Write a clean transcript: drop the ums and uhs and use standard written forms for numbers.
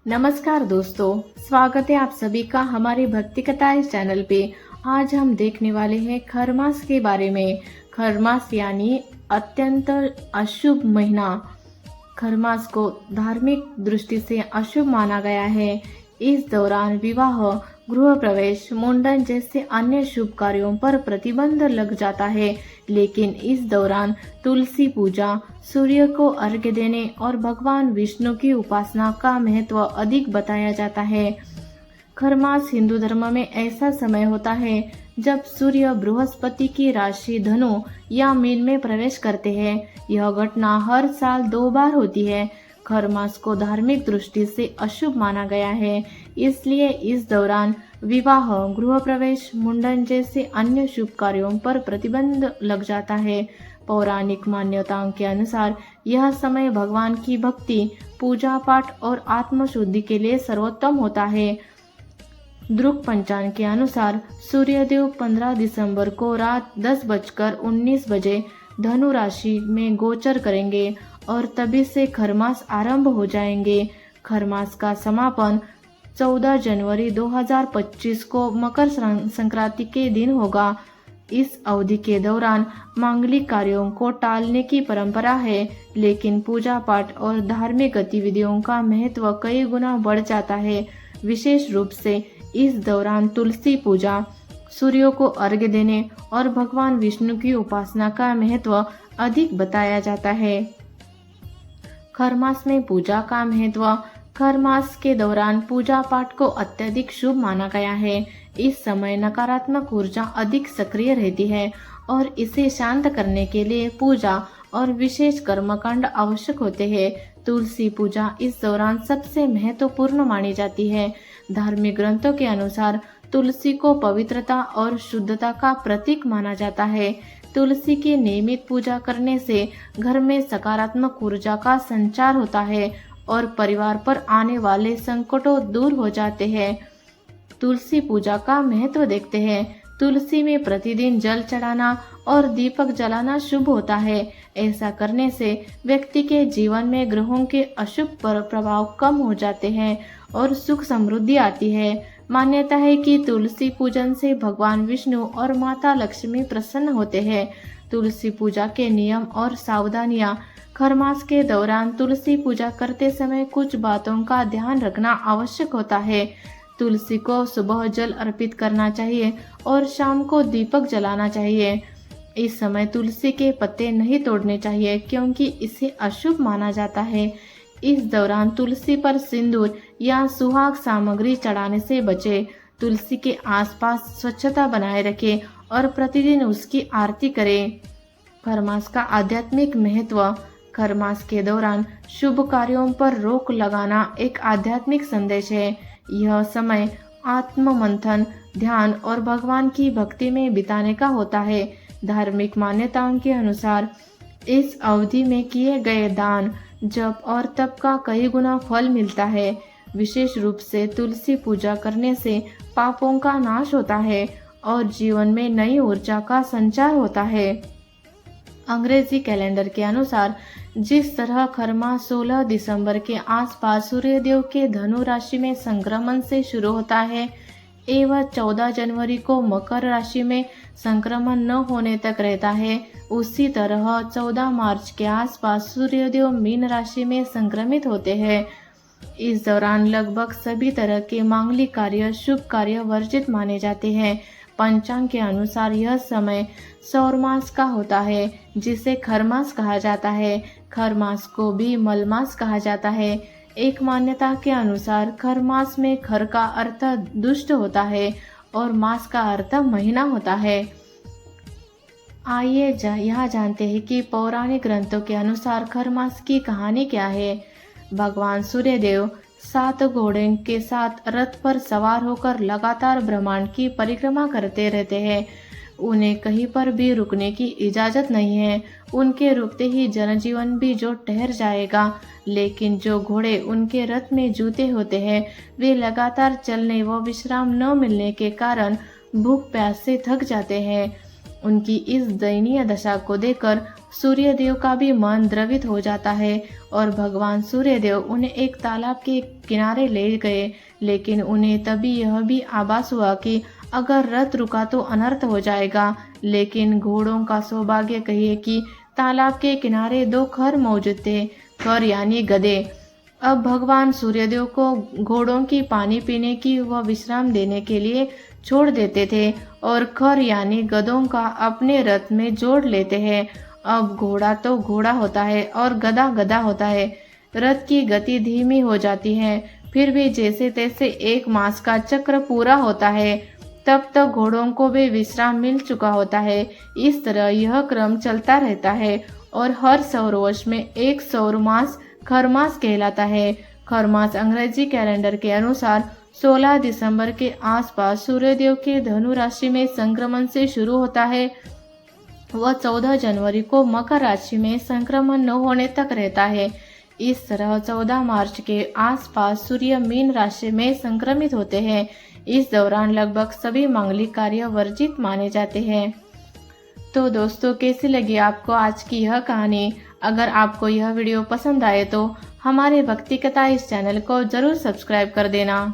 नमस्कार दोस्तों, स्वागत है आप सभी का हमारे भक्ति कथाएं चैनल पे। आज हम देखने वाले हैं खरमास के बारे में। खरमास यानी अत्यंत अशुभ महीना। खरमास को धार्मिक दृष्टि से अशुभ माना गया है। इस दौरान विवाह, गृह प्रवेश, मुंडन जैसे अन्य शुभ कार्यों पर प्रतिबंध लग जाता है। लेकिन इस दौरान तुलसी पूजा, सूर्य को अर्घ्य देने और भगवान विष्णु की उपासना का महत्व अधिक बताया जाता है। खरमास हिंदू धर्म में ऐसा समय होता है जब सूर्य बृहस्पति की राशि धनु या मीन में प्रवेश करते हैं। यह घटना हर साल 2 बार होती है। खरमास को धार्मिक दृष्टि से अशुभ माना गया है, इसलिए इस दौरान विवाह, गृह प्रवेश, मुंडन जैसे अन्य शुभ कार्यों पर प्रतिबंध लग जाता है। पौराणिक मान्यताओं के अनुसार यह समय भगवान की भक्ति, पूजा पाठ और आत्मशुद्धि के लिए सर्वोत्तम होता है। ध्रुव पंचांग के अनुसार सूर्यदेव 15 दिसंबर को रात 10:19 बजे धनु राशि में गोचर करेंगे और तभी से खरमास आरंभ हो जाएंगे। खरमास का समापन 14 जनवरी 2025 को मकर संक्रांति के दिन होगा। इस अवधि के दौरान मांगलिक कार्यों को टालने की परंपरा है, लेकिन पूजा पाठ और धार्मिक गतिविधियों का महत्व कई गुना बढ़ जाता है। विशेष रूप से इस दौरान तुलसी पूजा, सूर्य को अर्घ्य देने और भगवान विष्णु की उपासना का महत्व अधिक बताया जाता है। खरमास में पूजा का महत्व। खरमास के दौरान पूजा पाठ को अत्यधिक शुभ माना गया है। इस समय नकारात्मक ऊर्जा अधिक सक्रिय रहती है और इसे शांत करने के लिए पूजा और विशेष कर्मकांड आवश्यक होते हैं। तुलसी पूजा इस दौरान सबसे महत्वपूर्ण मानी जाती है। धार्मिक ग्रंथों के अनुसार तुलसी को पवित्रता और शुद्धता का प्रतीक माना जाता है। तुलसी की नियमित पूजा करने से घर में सकारात्मक ऊर्जा का संचार होता है और परिवार पर आने वाले संकटों दूर हो जाते हैं। तुलसी पूजा का महत्व देखते हैं। तुलसी में प्रतिदिन जल चढ़ाना और दीपक जलाना शुभ होता है। ऐसा करने से व्यक्ति के जीवन में ग्रहों के अशुभ प्रभाव कम हो जाते हैं और सुख समृद्धि आती है। मान्यता है कि तुलसी पूजन से भगवान विष्णु और माता लक्ष्मी प्रसन्न होते हैं। तुलसी पूजा के नियम और सावधानियां। खरमास के दौरान तुलसी पूजा करते समय कुछ बातों का ध्यान रखना आवश्यक होता है। तुलसी को सुबह जल अर्पित करना चाहिए और शाम को दीपक जलाना चाहिए। इस समय तुलसी के पत्ते नहीं तोड़ने चाहिए क्योंकि इसे अशुभ माना जाता है। इस दौरान तुलसी पर सिंदूर या सुहाग सामग्री चढ़ाने से बचे। तुलसी के आसपास स्वच्छता बनाए रखें और प्रतिदिन उसकी आरती करें। खरमास का आध्यात्मिक महत्व। खरमास के दौरान शुभ कार्यों पर रोक लगाना एक आध्यात्मिक संदेश है। यह समय आत्म मंथन, ध्यान और भगवान की भक्ति में बिताने का होता है। धार्मिक मान्यताओं के अनुसार इस अवधि में किए गए दान, जप और तप का कई गुना फल मिलता है। विशेष रूप से तुलसी पूजा करने से पापों का नाश होता है और जीवन में नई ऊर्जा का संचार होता है। अंग्रेजी कैलेंडर के अनुसार जिस तरह खरमास 16 दिसंबर के आसपास सूर्यदेव के धनु राशि में संक्रमण से शुरू होता है एवं 14 जनवरी को मकर राशि में संक्रमण न होने तक रहता है, उसी तरह 14 मार्च के आसपास सूर्यदेव मीन राशि में संक्रमित होते हैं। इस दौरान लगभग सभी तरह के मांगलिक कार्य, शुभ कार्य वर्जित माने जाते हैं। पंचांग के अनुसार यह समय सौरमास का होता है, जिसे खरमास कहा जाता है। खरमास को भी मलमास कहा जाता है। एक मान्यता के अनुसार खरमास में खर का अर्थ दुष्ट होता है और मास का अर्थ महीना होता है। आइए यहाँ जानते हैं कि पौराणिक ग्रंथों के अनुसार खरमास की कहानी क्या है। भगवान सूर्यदेव 7 घोड़े के साथ रथ पर सवार होकर लगातार ब्रह्मांड की परिक्रमा करते रहते हैं। उन्हें कहीं पर भी रुकने की इजाजत नहीं है। उनके रुकते ही जनजीवन भी जो ठहर जाएगा। लेकिन जो घोड़े उनके रथ में जूते होते हैं, वे लगातार चलने व विश्राम न मिलने के कारण भूख प्यास से थक जाते हैं। उनकी इस दयनीय दशा को देखकर सूर्यदेव का भी मन द्रवित हो जाता है और भगवान सूर्यदेव उन्हें एक तालाब के किनारे ले गए। लेकिन उन्हें तभी यह भी आभास हुआ कि अगर रथ रुका तो अनर्थ हो जाएगा। लेकिन घोड़ों का सौभाग्य कहिए कि तालाब के किनारे 2 खर मौजूद थे, खर यानी गधे। अब भगवान सूर्यदेव को घोड़ों की पानी पीने की व विश्राम देने के लिए छोड़ देते थे और खर यानी गधों का अपने रथ में जोड़ लेते हैं। अब घोड़ा तो घोड़ा होता है और गधा गधा होता है। रथ की गति धीमी हो जाती है, फिर भी जैसे तैसे 1 मास का चक्र पूरा होता है। तब तक घोड़ों को भी विश्राम मिल चुका होता है। इस तरह यह क्रम चलता रहता है और हर सौरवर्ष में एक सौरमास खरमास कहलाता है। खरमास अंग्रेजी कैलेंडर के अनुसार 16 दिसंबर के आसपास सूर्यदेव के धनु राशि में संक्रमण से शुरू होता है व 14 जनवरी को मकर राशि में संक्रमण न होने तक रहता है। इस तरह 14 मार्च के आसपास सूर्य मीन राशि में संक्रमित होते हैं। इस दौरान लगभग सभी मांगलिक कार्य वर्जित माने जाते हैं। तो दोस्तों, कैसी लगी आपको आज की यह कहानी? अगर आपको यह वीडियो पसंद आए तो हमारे भक्ति कथा इस चैनल को जरूर सब्सक्राइब कर देना।